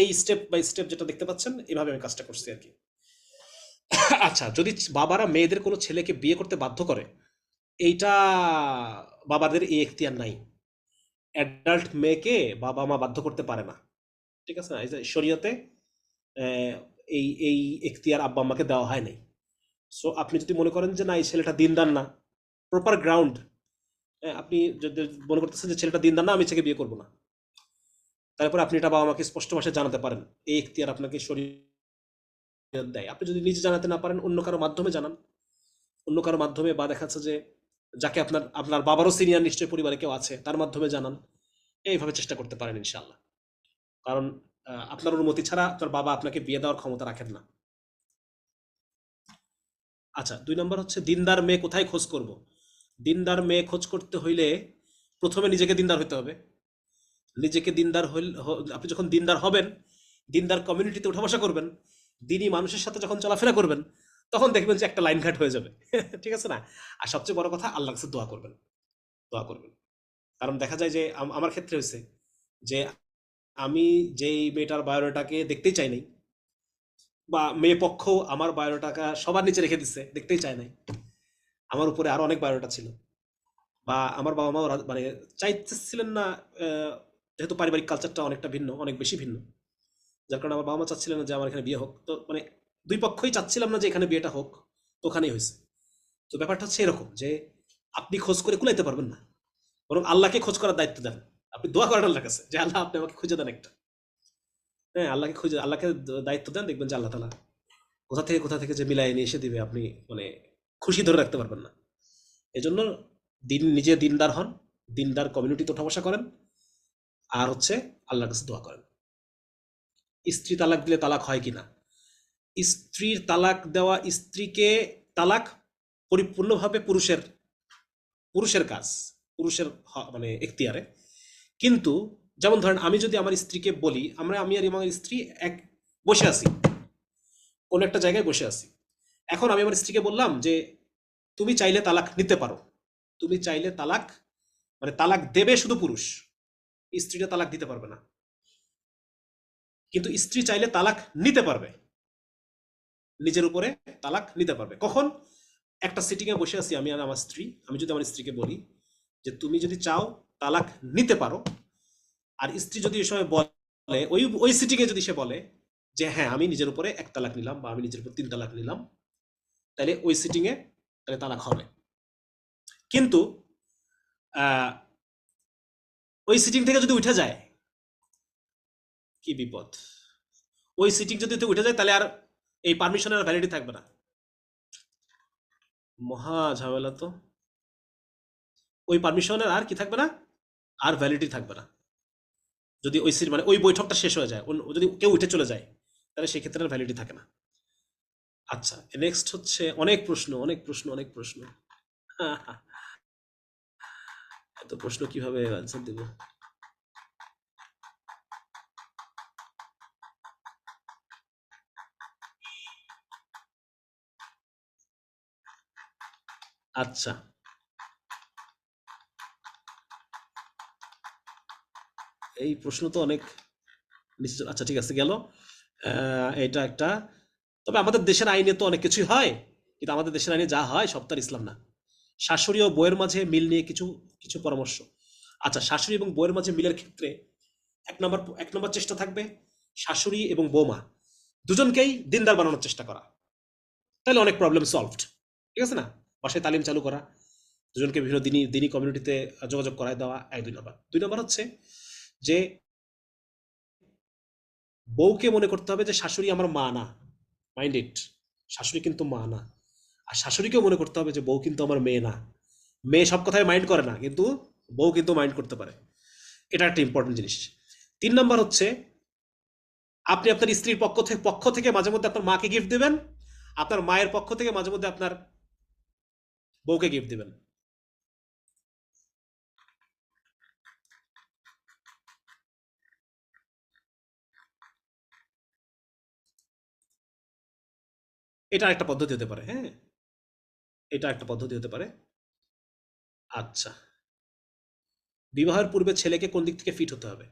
এই step by step যেটা দেখতে পাচ্ছেন এভাবে আমি কাজটা করছি আর কি। আচ্ছা, যদি বাবারা মেয়েদের কোনো ছেলেকে বিয়ে করতে বাধ্য করে, এইটা বাবাদের এই এখতিয়ার নাই। অ্যাডাল্ট মেয়েকে বাবা মা বাধ্য করতে পারে না, ঠিক আছে না? এই যে শরীয়তে আহ, এই এখতিয়ার আব্বা আম্মাকে দেওয়া হয় নাই। সো আপনি যদি মনে করেন যে না এই ছেলেটা দিনদার না, প্রপার গ্রাউন্ড, আপনি যদি মনে করতেছেন যে ছেলেটা দিনদার না, আমি ছেলেকে বিয়ে করবো না, তারপরে আপনি এটা বাবা মাকে স্পষ্ট ভাষায় জানাতে পারেন। এই এখতিয়ার আপনাকে শরীয়ত দেয়। আপনি যদি নিজে জানাতে না পারেন, অন্য কারো মাধ্যমে জানান। অন্য কারো মাধ্যমে, বা দেখা যাচ্ছে যে যাকে আপনার আপনার বাবারও সিনিয়র নিশ্চয়ই পরিবারে কেউ আছে, তার মাধ্যমে জানান। এইভাবে চেষ্টা করতে পারেন ইনশাল্লাহ। কারণ আপনার অনুমতি ছাড়া আপনার বাবা আপনাকে বিয়ে দেওয়ার ক্ষমতা রাখেন না। আচ্ছা, 2 নম্বর হচ্ছে দিনদার মেয়ে কোথায় খোঁজ করব। দিনদার মেয়ে খোঁজ করতে হইলে প্রথমে নিজেকে দিনদার হইতে হবে। নিজেকে দিনদার আপনি যখন দিনদার হবেন, দিনদার কমিউনিটিতে উঠা বসা করবেন, দিনই মানুষের সাথে যখন চলাফেরা করবেন, তখন দেখবেন যে একটা লাইন ঘাট হয়ে যাবে। ঠিক আছে না? আর সবচেয়ে বড় কথা, আল্লাহর কাছে দোয়া করবেন। দোয়া করবেন। কারণ দেখা যায় যে আমার ক্ষেত্রে হয়েছে যে আমি যেই মেয়েটার বায়োডাটাকে দেখতেই চাই নাই, বা মেয়ে পক্ষ আমার বায়োডাটা সবার নিচে রেখে দিচ্ছে, দেখতেই চায় নাই, আমার উপরে আরো অনেক বায়োডাটা ছিল, বা আমার বাবা মাও মানে চাইতেছিলেন না। আহ, যেহেতু পারিবারিক কালচারটা অনেকটা ভিন্ন, অনেক বেশি ভিন্ন, যার কারণে আমার বাবা মা চাচ্ছিলেন না যে আমার এখানে বিয়ে হোক। তো মানে দুই পক্ষই চাচ্ছিলাম না যে এখানে বিয়েটা হোক। তো ওখানেই হয়েছে। তো ব্যাপারটা হচ্ছে এরকম যে আপনি খোঁজ করে কুলাইতে পারবেন না, বরং আল্লাহকে খোঁজ করার দায়িত্ব দেন। আপনি দোয়া করেন আল্লাহর কাছে যে আল্লাহ আপনি আমাকে খুঁজে দেন একটা। হ্যাঁ, আল্লাহকে খুঁজে, আল্লাহকে দায়িত্ব দেন, দেখবেন যে আল্লাহ তালা কোথা থেকে যে মিলাই নিয়ে এসে দিবে, আপনি মানে খুশি ধরে রাখতে পারবেন না। এই জন্য নিজে দিনদার হন, দিনদার কমিউনিটিতে ওঠা বসা করেন, আর হচ্ছে আল্লাহর কাছে দোয়া করেন। স্ত্রী তালাক দিলে তালাক হয় কিনা, স্ত্রীর তালাক দেওয়া, স্ত্রীকে তালাক পরিপূর্ণভাবে পুরুষের পুরুষের কাজ, পুরুষের মানে এখতিয়ারে। কিন্তু যেমন ধরেন আমি যদি আমার স্ত্রীকে বলি, আমি আর আমার স্ত্রী এক বসে আছি, কোন একটা জায়গায় বসে আছি। এখন আমি আমার স্ত্রীকে বললাম যে তুমি চাইলে তালাক নিতে পারো। তুমি চাইলে তালাক, মানে তালাক দেবে শুধু পুরুষ, স্ত্রীটা তালাক দিতে পারবে না। কিন্তু স্ত্রী চাইলে তালাক নিতে পারবে, নিজের উপরে তালাক নিতে পারবে। কখন? একটা সিটিং এ বসে আছি আমি আর আমার স্ত্রী, আমি যদি আমার স্ত্রীকে বলি যে তুমি যদি চাও তালাক নিতে পারো, আর স্ত্রী যদি এই সময় বলে, ওই ওই সিটিং এ যদি সে বলে যে হ্যাঁ আমি নিজের উপরে 1 তালাক নিলাম, বা আমি নিজের উপর 3 তালাক নিলাম, তাহলে ওই সিটিং এ তাহলে তালাক হবে। কিন্তু আহ, ওই সিটিং থেকে যদি উঠে যায়, কি বিপদ! ওই সিটিং যদি উঠে যায়, তাহলে আর এই পারমিশনের ভ্যালিডিটি থাকবে না। মহা ঝামেলা তো। ওই পারমিশনের আর কি থাকবে না, আর ভ্যালিডিটি থাকবে না। যদি ওই মানে ওই বৈঠকটা শেষ হয়ে যায়, যদি কেউ উঠে চলে যায়, তাহলে সেক্ষেত্রে আর ভ্যালিডিটি থাকে না। আচ্ছা, নেক্সট হচ্ছে অনেক প্রশ্ন, অনেক প্রশ্ন, অনেক প্রশ্ন। এত প্রশ্ন কিভাবে অ্যান্সার দিব? আচ্ছা, এই প্রশ্ন তো অনেক নিশ্চয়। আচ্ছা, ঠিক আছে, গেল। এটা একটা, তবে আমাদের দেশের আইনে তো অনেক কিছুই হয়, কিন্তু আমাদের দেশের আইনে যা হয় সব তার ইসলাম না। শাশুড়ি ও বউয়ের মাঝে মিল নিয়ে কিছু কিছু পরামর্শ। আচ্ছা, শাশুড়ি এবং বউয়ের মাঝে মিলের ক্ষেত্রে এক নম্বর চেষ্টা থাকবে শাশুড়ি এবং বৌমা দুজনকেই দিনদার বানানোর চেষ্টা করা। তাহলে অনেক প্রবলেম সলভড। ঠিক আছে না? বাসায় তালিম চালু করা, দুজনকে বিভিন্ন দিনই দিনই কমিউনিটিতে যোগাযোগ করায় দেওয়া, 2 নম্বর। 2 নম্বর হচ্ছে যে বউকে মনে করতে হবে যে শাশুড়ি আমার মা না। মাইন্ড ইট, শাশুড়ি কিন্তু মা না। আর শাশুড়িকেও মনে করতে হবে যে বউ কিন্তু আমার মেয়ে না। মেয়ে সব কথায় মাইন্ড করে না, কিন্তু বউ কিন্তু মাইন্ড করতে পারে। এটা একটা ইম্পর্টেন্ট জিনিস। 3 নম্বর হচ্ছে আপনি আপনার স্ত্রীর পক্ষ থেকে মাঝে মধ্যে আপনার মাকে গিফট দিবেন, আপনার মায়ের পক্ষ থেকে মাঝে মধ্যে আপনার বউকে গিফট দিবেন। এটা একটা পদ্ধতি হতে পারে, হ্যাঁ, এটা একটা পদ্ধতি হতে পারে। আচ্ছা, বিবাহের পূর্বে ছেলেকে কোন দিক থেকে ফিট হতে হবে?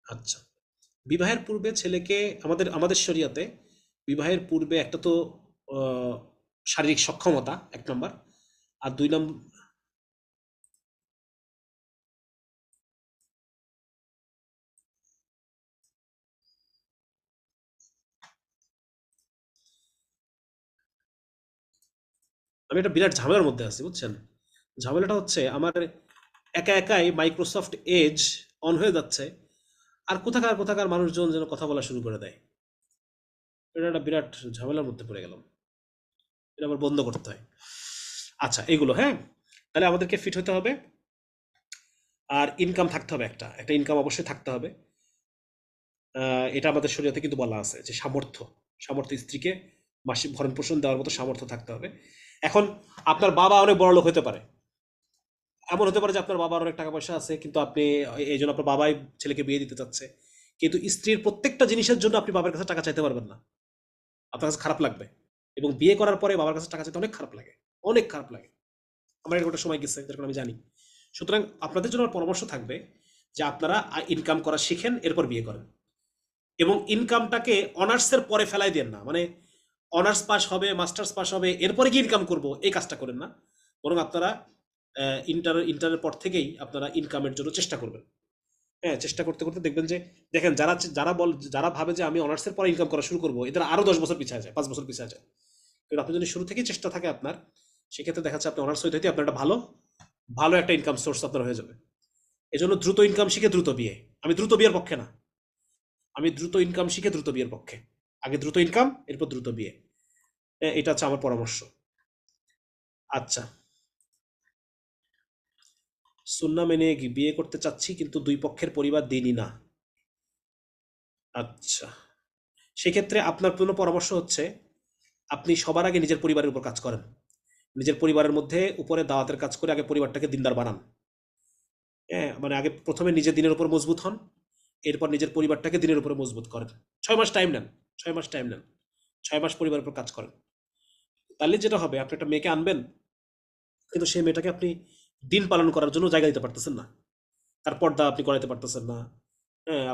আচ্ছা, বিবাহের পূর্বে ছেলেকে আমাদের আমাদের শরিয়াতে বিবাহের পূর্বে একটা তো আহ, শারীরিক সক্ষমতা এক নম্বর, আর দুই নম্বর আমি একটা বিরাট ঝামেলার মধ্যে আছি বুঝছেন। ঝামেলাটা হচ্ছে আমার একা একাই মাইক্রোসফট এজ অন হয়ে যাচ্ছে, আর কোথাকার কোথাকার মানুষজন যেন কথা বলা শুরু করে দেয়। এটা একটা বিরাট ঝামেলার মধ্যে পড়ে গেলাম, এটা আবার বন্ধ করতে হয়। আচ্ছা এগুলো হ্যাঁ, তাহলে আমাদেরকে ফিট হতে হবে, আর ইনকাম থাকতে হবে, একটা একটা ইনকাম অবশ্যই থাকতে হবে। এটা আমাদের শরীয়তে কিন্তু বলা আছে যে সামর্থ্য, সামর্থ্য স্ত্রীকে মাসিক ভরণ পোষণ দেওয়ার মতো সামর্থ্য থাকতে হবে। এখন আপনার বাবা অনেক বড় লোক হতে পারে, এমন হতে পারে যে আপনার বাবার অনেক টাকা পয়সা আছে, কিন্তু আপনি এই জন্য আপনার বাবাই ছেলেকে বিয়ে দিতে চাচ্ছে, কিন্তু স্ত্রীর প্রত্যেকটা জিনিসের জন্য আপনি বাবার কাছে টাকা চাইতে পারবেন না, আপনার কাছে খারাপ লাগবে। এবং বিয়ে করার পরে বাবার কাছে টাকা চাইতে অনেক খারাপ লাগে, অনেক খারাপ লাগে। আমার এরকম একটা সময় গেছে যেরকম আমি জানি। সুতরাং আপনাদের জন্য আমার পরামর্শ থাকবে যে আপনারা ইনকাম করা শিখেন, এরপর বিয়ে করেন। এবং ইনকামটাকে অনার্সের পরে ফেলাই দেন না, মানে অনার্স পাস হবে, মাস্টার্স পাস হবে, এরপরে কি ইনকাম করব, এই কাজটা করেন না। বরং আপনারা ইন্টারের পর থেকেই আপনারা ইনকামের জন্য চেষ্টা করবেন। হ্যাঁ, চেষ্টা করতে করতে দেখবেন যে, দেখেন যারা ভাবে যে আমি অনার্সের পরে ইনকাম করা শুরু করবো, এদের আরো 10 বছর পিছিয়ে যায়, 5 বছর পিছিয়ে যায়। কিন্তু আপনি যদি শুরু থেকেই চেষ্টা থাকে আপনার, সেক্ষেত্রে দেখা যাচ্ছে আপনি অনার্স হইতে হইতে আপনার একটা ভালো ভালো একটা ইনকাম সোর্স আপনার হয়ে যাবে। এজন্য দ্রুত ইনকাম শিখে দ্রুত বিয়ে। আমি দ্রুত বিয়ের পক্ষে না, আমি দ্রুত ইনকাম শিখে দ্রুত বিয়ের পক্ষে। আগে দ্রুত ইনকাম, এরপর দ্রুত বিয়ে। এটা হচ্ছে আমার পরামর্শ। আচ্ছা, সুন্নাহ মেনে বিয়ে করতে চাচ্ছি, কিন্তু দুই পক্ষের পরিবার দিনই না। আচ্ছা, সেক্ষেত্রে আপনার জন্য পরামর্শ হচ্ছে আপনি সবার আগে নিজের পরিবারের উপর কাজ করেন। নিজের পরিবারের মধ্যে উপরে দাওয়াতের কাজ করে আগে পরিবারটাকে দিনদার বানান। হ্যাঁ, মানে আগে প্রথমে নিজের দিনের উপর মজবুত হন, এরপর নিজের পরিবারটাকে দিনের উপরে মজবুত করেন। 6 মাস টাইম নেন, 6 মাস টাইম নেন, 6 মাস পরিবারের উপর কাজ করেন। তাহলে যেটা হবে, আপনি একটা মেয়েকে আনবেন, কিন্তু সেই মেয়েটাকে আপনি দিন পালন করার জন্য জায়গা দিতে পারতেছেন না, তার পর্দা আপনি করাইতে পারতেছেন না। হ্যাঁ,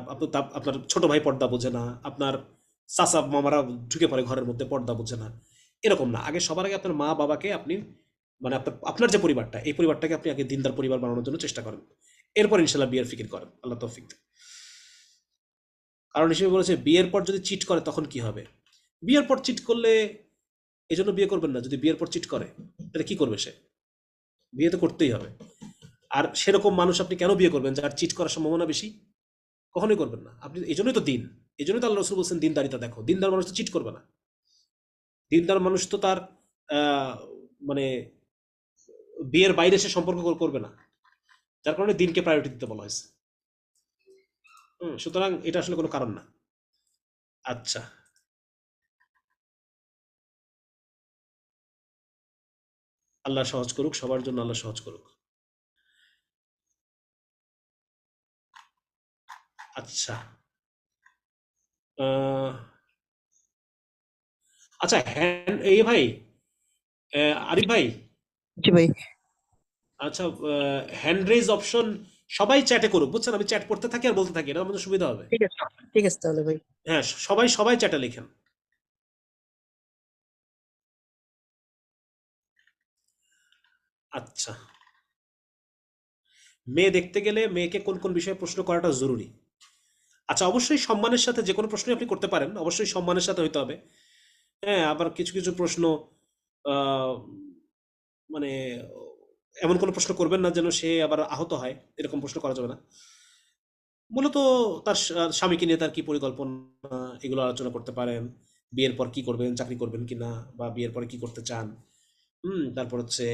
আপনার ছোট ভাই পর্দা বোঝে না, আপনার চাচা মামারা ঢুকে পড়ে ঘরের মধ্যে, পর্দা বোঝে না। এরকম না, আগে সবার আগে আপনার মা বাবাকে আপনি, মানে আপনার আপনার যে পরিবারটা, এই পরিবারটাকে আপনি আগে দিনদার পরিবার বানানোর জন্য চেষ্টা করেন। এরপর ইনশাল্লাহ বিয়ের ফিকির করেন, আল্লাহ তৌফিক দেন। কারণ হিসেবে বলেছে বিয়ের পর যদি চিট করে তখন কি হবে। বিয়ের পর চিট করলে, এই জন্য বিয়ে করবেন না। যদি বিয়ের পর চিট করে, তাহলে কি করবে সে? বিয়ে তো করতেই হবে। আর সেরকম মানুষ আপনি কেন বিয়ে করবেন যার চিট করার সম্ভাবনা বেশি? কখনোই করবেন না আপনি। এই জন্যই তো দিন, এই জন্যই তো আল্লাহ রসুল বলছেন দিনদারিতা দেখো। দিনদার মানুষ তো চিট করবে না। দিনদার মানুষ তো তার আহ, মানে বিয়ের বাইরে সে সম্পর্ক করবে না। যার কারণে দিনকে প্রায়োরিটি দিতে বলা হয়েছে। সুতরাং এটা আসলে কোনো কারণ না। আচ্ছা, আল্লাহ সহজ করুক, সবার জন্য আল্লাহ সহজ করুক। আচ্ছা, আহ, আচ্ছা হ্যান্ড এই ভাই, আরিফ ভাই, জি ভাই। আচ্ছা, হ্যান্ড রেজ অপশন সবাই চ্যাটে করুক বুঝছেন, আমি চ্যাট পড়তে থাকি আর বলতে থাকি, এটা আমাদের সুবিধা হবে। ঠিক আছে, ঠিক আছে তাহলে ভাই। হ্যাঁ, সবাই সবাই চ্যাটে লিখেন। আচ্ছা, মেয়ে দেখতে গেলে মেয়েকে কোন কোন বিষয়ে প্রশ্ন করাটা জরুরি? আচ্ছা, অবশ্যই সম্মানের সাথে যে কোনো প্রশ্নই আপনি করতে পারেন, অবশ্যই সম্মানের সাথে হইতে হবে। হ্যাঁ, আবার কিছু কিছু প্রশ্ন আহ, মানে এমন কোনো প্রশ্ন করবেন না যেন সে আবার আহত হয়, এরকম প্রশ্ন করা যাবে না। মূলত তার স্বামীকে নিয়ে তার কি পরিকল্পনা, এগুলো আলোচনা করতে পারেন। বিয়ের পর কি করবেন, চাকরি করবেন কিনা, বা বিয়ের পরে কি করতে চান। তারপর হচ্ছে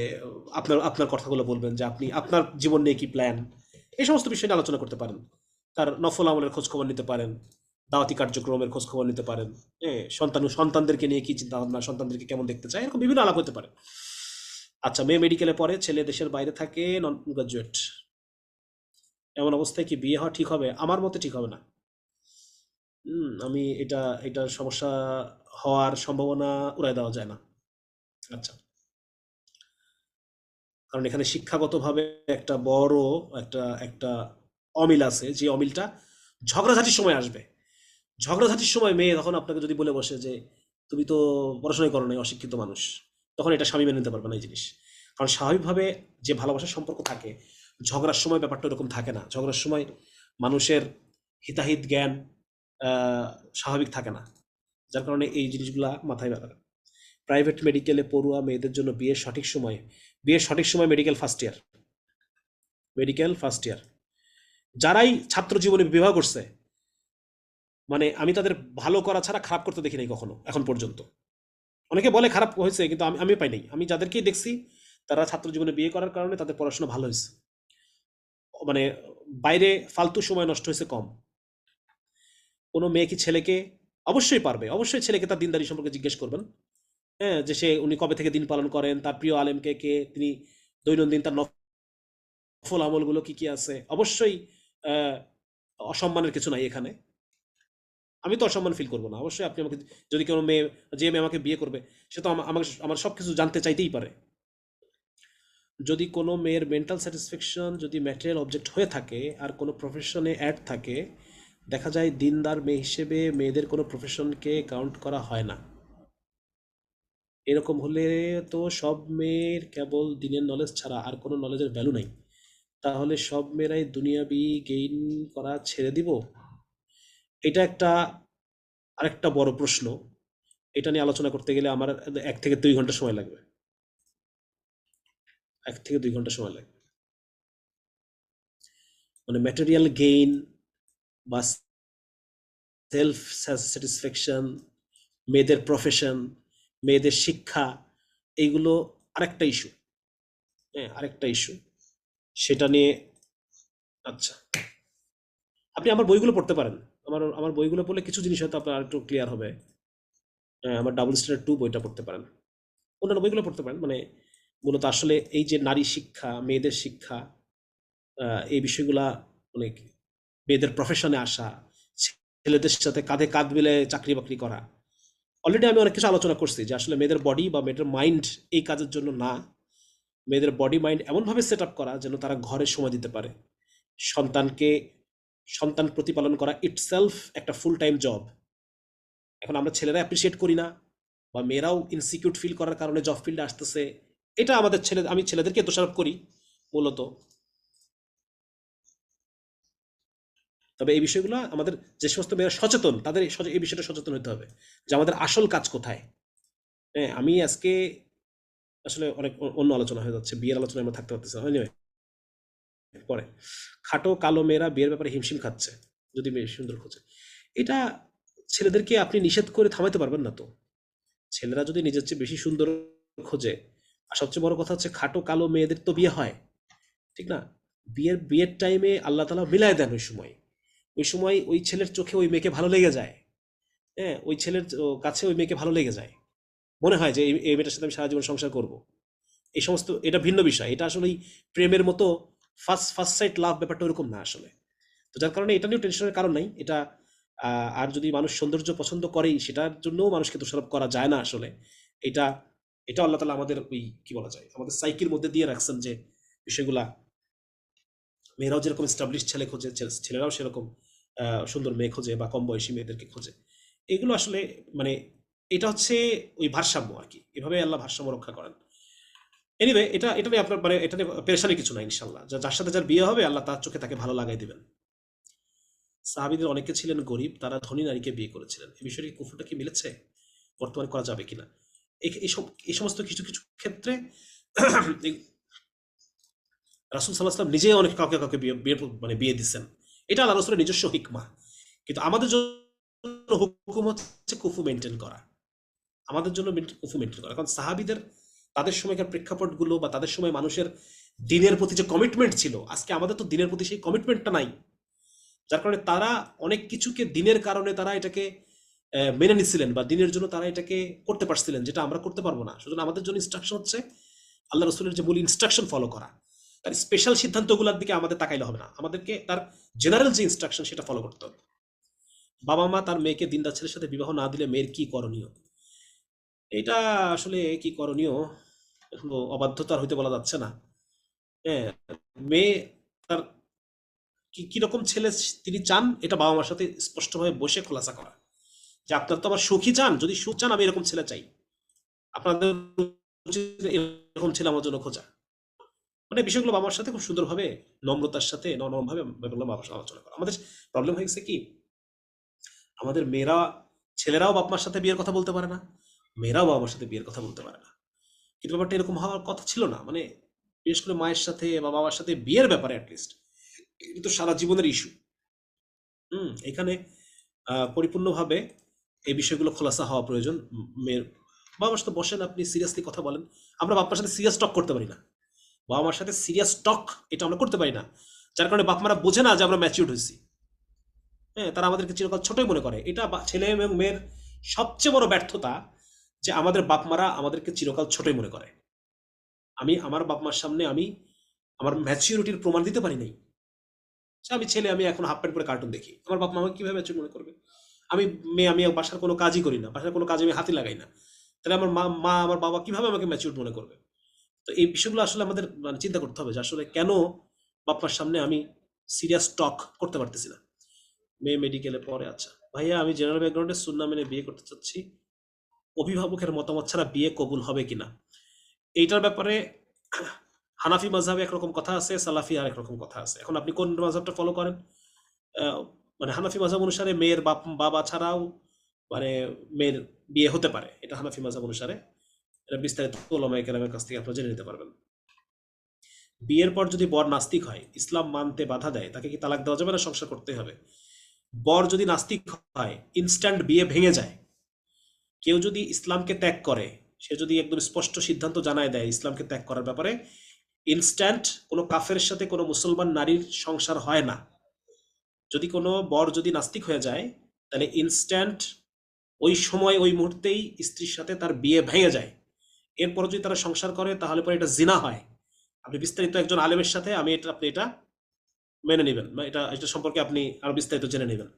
আপনার আপনার কথাগুলো বলবেন যে আপনি আপনার জীবন নিয়ে কি প্ল্যান, এই সমস্ত বিষয় নিয়ে আলোচনা করতে পারেন। তার নফল আমলের খোঁজ খবর নিতে পারেন, দাওয়াতি কার্যক্রমের খোঁজ খবর নিতে পারেন। হ্যাঁ, সন্তানদেরকে নিয়ে কি চিন্তা ভাবনা, সন্তানদেরকে কেমন দেখতে চায়, এরকম বিভিন্ন আলাপ হতে পারে। আচ্ছা, মেয়ে মেডিকেলে পড়ে, ছেলে দেশের বাইরে থাকে, নন গ্রাজুয়েট, এমন অবস্থায় কি বিয়ে হওয়া ঠিক হবে? আমার মতে ঠিক হবে না। আমি এটা এটা সমস্যা হওয়ার সম্ভাবনা উড়ায় দেওয়া যায় না। আচ্ছা, কারণ এখানে শিক্ষাগতভাবে একটা বড় একটা একটা অমিল আছে, যে অমিলটা ঝগড়াঝাটির সময় আসবে। ঝগড়াঝাটির সময় মেয়ে তখন আপনাকে যদি বলে বসে যে তুমি তো পড়াশোনাই করো নাই, অশিক্ষিত মানুষ, তখন এটা স্বামী মেনে নিতে পারবে না এই জিনিস। কারণ স্বাভাবিকভাবে যে ভালোবাসার সম্পর্ক থাকে, ঝগড়ার সময় ব্যাপারটা এরকম থাকে না। ঝগড়ার সময় মানুষের হিতাহিত জ্ঞান আহ, স্বাভাবিক থাকে না। যার কারণে এই জিনিসগুলা মাথায় রাখা। প্রাইভেট মেডিকেলে পড়ুয়া মেয়েদের জন্য বিয়ের সঠিক সময় মেডিকেল ফার্স্ট ইয়ার। যারাই ছাত্র জীবনে বিবাহ করছে, মানে আমি তাদের ভালো করা ছাড়া খারাপ করতে দেখি নাই কখনো এখন পর্যন্ত। অনেকে বলে খারাপ হয়েছে, কিন্তু আমি পাই নাই। আমি যাদেরকেই দেখছি তারা ছাত্র জীবনে বিয়ে করার কারণে তাদের পড়াশোনা ভালো হয়েছে, মানে বাইরে ফালতু সময় নষ্ট হয়েছে কম। কোনো মেয়ে কি ছেলেকে, অবশ্যই পারবে, অবশ্যই ছেলেকে তার দিনদারি সম্পর্কে জিজ্ঞেস করবেন। হ্যাঁ, যে উনি কবে থেকে দিন পালন করেন, তার প্রিয় আলেমকে কে, তিনি দৈনন্দিন তার নফল আমলগুলো কি কি আছে। অবশ্যই আহ, অসম্মানের কিছু নাই এখানে। আমি তো অসম্মান ফিল করবো না। অবশ্যই আপনি আমাকে, যদি কোনো মেয়ে, যে মেয়ে আমাকে বিয়ে করবে, সে তো আমাকে আমার সব কিছু জানতে চাইতেই পারে। যদি কোনো মেয়ের মেন্টাল স্যাটিসফ্যাকশন যদি ম্যাটেরিয়াল অবজেক্ট হয়ে থাকে আর কোনো প্রফেশনে অ্যাড থাকে, দেখা যায় দিনদার মেয়ে হিসেবে মেয়েদের কোনো প্রফেশনকে কাউন্ট করা হয় না। এরকম হলে তো সব মেয়ের কেবল দিনের নলেজ ছাড়া আর কোনো নলেজের ভ্যালু নাই। তাহলে সব মেয়েরাই দুনিয়াবি গেইন করা ছেড়ে দিব? এটা একটা আরেকটা বড় প্রশ্ন। এটা নিয়ে আলোচনা করতে গেলে আমার 1 থেকে 2 ঘন্টা সময় লাগবে। 1 থেকে 2 ঘন্টা সময় লাগবে। মানে ম্যাটেরিয়াল গেইন বা সেলফ স্যাটিসফ্যাকশন, মেয়েদের প্রফেশন, মেয়েদের শিক্ষা, এইগুলো আরেকটা ইস্যু। হ্যাঁ, আরেকটা ইস্যু। সেটা নিয়ে, আচ্ছা, আপনি আমার বইগুলো পড়তে পারেন। আমার আমার বইগুলো পড়লে কিছু জিনিস হয়তো আপনার একটু ক্লিয়ার হবে। হ্যাঁ, আমার ডাবল স্টার 2 বইটা পড়তে পারেন। অন্যান্য বইগুলো পড়তে পারেন। মানে মূলত আসলে এই যে নারী শিক্ষা, মেয়েদের শিক্ষা, এই বিষয়গুলা, মানে মেয়েদের প্রফেশনে আসা, ছেলেদের সাথে কাঁধে কাঁধ মিলে চাকরি বাকরি করা। অলরেডি আমি অনেক কিছু আলোচনা করছি যে আসলে মেয়েদের বডি বা মেয়েদের মাইন্ড এই কাজের জন্য না। মেয়েদের বডি মাইন্ড এমনভাবে সেট আপ করা যেন তারা ঘরে সময় দিতে পারে। সন্তানকে, সন্তান প্রতিপালন করা ইটসেলফ একটা ফুল টাইম জব। এখন আমরা ছেলেরা অ্যাপ্রিসিয়েট করি না, বা মেয়েরাও ইনসিকিউর ফিল করার কারণে জব ফিল্ডে আসতেছে। এটা আমাদের আমি ছেলেদেরকে দোষারোপ করি মূলত। তবে এই বিষয়গুলো আমাদের, যে সমস্ত মেয়েরা সচেতন, তাদের এই বিষয়টা সচেতন হতে হবে যে আমাদের আসল কাজ কোথায়। হ্যাঁ, আমি আজকে আসলে অনেক অন্য আলোচনা হয়ে যাচ্ছে, বিয়ের আলোচনায় আমরা থাকতে পারতেছি না। Anyway, পরে খাটো কালো মেয়েরা বিয়ের ব্যাপারে হিমশিম খাচ্ছে যদি মেয়ে সুন্দর খোঁজে। এটা ছেলেদেরকে আপনি নিষেধ করে থামাইতে পারবেন না তো। ছেলেরা যদি নিজের চেয়ে বেশি সুন্দর খোঁজে, আর সবচেয়ে বড় কথা হচ্ছে খাটো কালো মেয়েদের তো বিয়ে হয়, ঠিক না? বিয়ের টাইমে আল্লাহ তালা মিলায় দেন। ওই সময় ওই ছেলের চোখে ওই মেয়েকে ভালো লেগে যায়। হ্যাঁ, ওই ছেলের কাছে ওই মেয়েকে ভালো লেগে যায়। মনে হয় যে এই মেয়েটার সাথে আমি সারা জীবন সংসার করব। এই সমস্ত, এটা ভিন্ন বিষয়। এটা আসলে প্রেমের মতো ফার্স্ট ফার্স্ট সাইট লাভ ব্যাপারটা ওরকম না আসলে। তো যার কারণে এটা নিয়েও টেনশনের কারণ নাই। এটা আর যদি মানুষ সৌন্দর্য পছন্দ করেই, সেটার জন্যও মানুষকে দোষারোপ করা যায় না আসলে। এটা এটা আল্লাহ তালা আমাদের ওই কি বলা যায়, আমাদের সাইকের মধ্যে দিয়ে রাখছেন যে বিষয়গুলা। মেয়েরাও যেরকম স্টাবলিশ ছেলে খোঁজে, ছেলেরাও সেরকম সুন্দর মেয়ে খোঁজে বা কম বয়সী মেয়েদেরকে খোঁজে। এগুলো আসলে, মানে এটা হচ্ছে ওই ভারসাম্য আর কি। এভাবে আল্লাহ ভারসাম্য রক্ষা করেন। এনিওয়ে, এটা নিয়ে আপনার, মানে এটা নিয়ে পেরেশানির কিছু নাই ইনশাল্লাহ। যার সাথে যার বিয়ে হবে আল্লাহ তার চোখে তাকে ভালো লাগাই দিবেন। সাহাবীদের অনেকে ছিলেন গরিব, তারা ধনী নারীকে বিয়ে করেছিলেন। এই বিষয়টি কুফুরটা কি মিলেছে? বর্তমানে করা যাবে কিনা? এই সমস্ত কিছু কিছু ক্ষেত্রে রাসূল সাল্লাল্লাহু আলাইহি ওয়াসাল্লাম নিজে অনেক কাউকে কাউকে মানে বিয়ে দিচ্ছেন। এটা আল্লাহ রাসূলের নিজস্ব হিকমা। কিন্তু আমাদের জন্য হুকুম হচ্ছে কুফু মেনটেন করা। আমাদের জন্য কুফু মেনটেন করা। কারণ সাহাবীদের, তাদের সময়কার প্রেক্ষাপটগুলো বা তাদের সময় মানুষের দিনের প্রতি যে কমিটমেন্ট ছিল, আজকে আমাদের তো দিনের প্রতি সেই কমিটমেন্টটা নাই। যার কারণে তারা অনেক কিছুকে দিনের কারণে তারা এটাকে মেনে নিচ্ছিলেন, বা দিনের জন্য তারা এটাকে করতে পারছিলেন, যেটা আমরা করতে পারবো না। সুতরাং আমাদের জন্য ইনস্ট্রাকশন হচ্ছে আল্লাহ রসুলের যে মূল ইনস্ট্রাকশন ফলো করা। তার স্পেশাল সিদ্ধান্তগুলোর দিকে আমাদের তাকাইলে হবে না, আমাদেরকে তার জেনারেল যে ইনস্ট্রাকশন সেটা ফলো করতে হবে। বাবা মা তার মেয়েকে দিনদার ছেলের সাথে বিবাহ না দিলে মেয়ের কি করণীয়? এটা আসলে কি করণীয়, এখন অবাধ্যতার হইতে বলা যাচ্ছে না। হ্যাঁ, মেয়ে তার কিরকম ছেলে তিনি চান, এটা বাবা মার সাথে স্পষ্টভাবে বসে খোলাসা করা, যে আপনার তো আবার সুখী চান, যদি সুখ চান আমি এরকম ছেলে চাই, আপনাদের উচিত এরকম ছেলে আমার জন্য খোঁজা। মানে বিষয়গুলো বাবার সাথে খুব সুন্দরভাবে, নম্রতার সাথে, নরমভাবে ব্যাপারগুলো বাবার সাথে আলোচনা করা। আমাদের প্রবলেম হয়ে গেছে কি, আমাদের মেয়েরা, ছেলেরাও বাপ মার সাথে বিয়ের কথা বলতে পারে না, মেয়েরাও বাবা মার সাথে বিয়ের কথা বলতে পারে না। কিন্তু ব্যাপারটা এরকম হওয়ার কথা ছিল না। মানে বিশেষ করে মায়ের সাথে বা বাবার সাথে বিয়ের ব্যাপারে অ্যাটলিস্ট কিন্তু সারা জীবনের ইস্যু। এখানে পরিপূর্ণভাবে এই বিষয়গুলো খোলাসা হওয়া প্রয়োজন। মেয়ের বাবার সাথে বসেন, আপনি সিরিয়াসলি কথা বলেন। আমরা বাবার সাথে সিরিয়াস টক করতে পারি না, বাবা মার সাথে সিরিয়াস টক এটা আমরা করতে পারি না, যার কারণে বাপ মারা বোঝে না যে আমরা ম্যাচিউরড হয়েছি। হ্যাঁ, তারা আমাদেরকে চিরকাল ছোটই মনে করে। এটা ছেলে এবং মেয়ের সবচেয়ে বড় ব্যর্থতা, যে আমাদের বাপ মারা আমাদেরকে চিরকাল ছোটই মনে করে। আমি আমার বাপ মার সামনে আমি আমার ম্যাচিউরিটির প্রমাণ দিতে পারি নাই। যে আমি ছেলে, আমি এখন হাফ প্যান্ট পরে কার্টুন দেখি, আমার বাপ মা আমাকে কিভাবে ম্যাচিউর মনে করবে? আমি মেয়ে, আমি বাসার কোনো কাজই করি না, বাসার কোনো কাজে আমি হাতই লাগাই না, তাহলে আমার মা আমার বাবা কিভাবে আমাকে ম্যাচিউর মনে করবে? তো এই বিষয়গুলো আসলে আমাদের মানে চিন্তা করতে হবে, যে আসলে কেন বাপ্পার সামনে আমি সিরিয়াস টক করতে পারতেছি না। মেয়ে মেডিকেলে পড়ে। আচ্ছা ভাইয়া, আমি জেনারেল ব্যাকগ্রাউন্ডে সুন্নাহ মেনে বিয়ে করতে চাচ্ছি, অভিভাবকের মতামত ছাড়া বিয়ে কবুল হবে কিনা? এইটার ব্যাপারে হানাফি মাযহাবে একরকম কথা আছে, সালাফি আর একরকম কথা আছে। এখন আপনি কোন মাযহাবটা ফলো করেন? আহ, মানে হানাফি মাযহাব অনুসারে মেয়ের বাবা ছাড়াও মানে মেয়ের বিয়ে হতে পারে, এটা হানাফি মাযহাব অনুসারে। এটা বিস্তারিত ওলামায়ে কেরামের কাছ থেকে আপনারা জেনে নিতে পারবেন। বিয়ের পর যদি বর নাস্তিক হয়, ইসলাম মানতে বাধা দেয়, তাকে কি তালাক দেওয়া যাবে না সংসার করতে হবে? বর যদি নাস্তিক হয়, ইনস্ট্যান্ট বিয়ে ভেঙে যায়। কেউ যদি ইসলামকে ত্যাগ করে, সে যদি একদম স্পষ্ট সিদ্ধান্ত জানায় দেয় ইসলামকে ত্যাগ করার ব্যাপারে, ইনস্ট্যান্ট কোনো কাফের সাথে কোনো মুসলমান নারীর সংসার হয় না। যদি কোনো বর যদি নাস্তিক হয়ে যায়, তাহলে ইনস্ট্যান্ট ওই সময় ওই মুহূর্তেই স্ত্রীর সাথে তার বিয়ে ভেঙে যায়। এরপর যদি তারা সংসার করে, তাহলে পরে এটা জিনা হয়। আপনি বিস্তারিত একজন আলেমের সাথে আপনি এটা মেনে নেবেন, বা এটা এটা সম্পর্কে আপনি আরো বিস্তারিত জেনে নেবেন।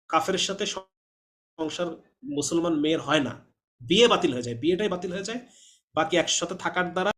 কাফের সাথে সংসার মুসলমান মেয়ের হয় না, বিয়ে বাতিল হয়ে যায়, বিয়েটাই বাতিল হয়ে যায়। বাকি একসাথে থাকার দ্বারা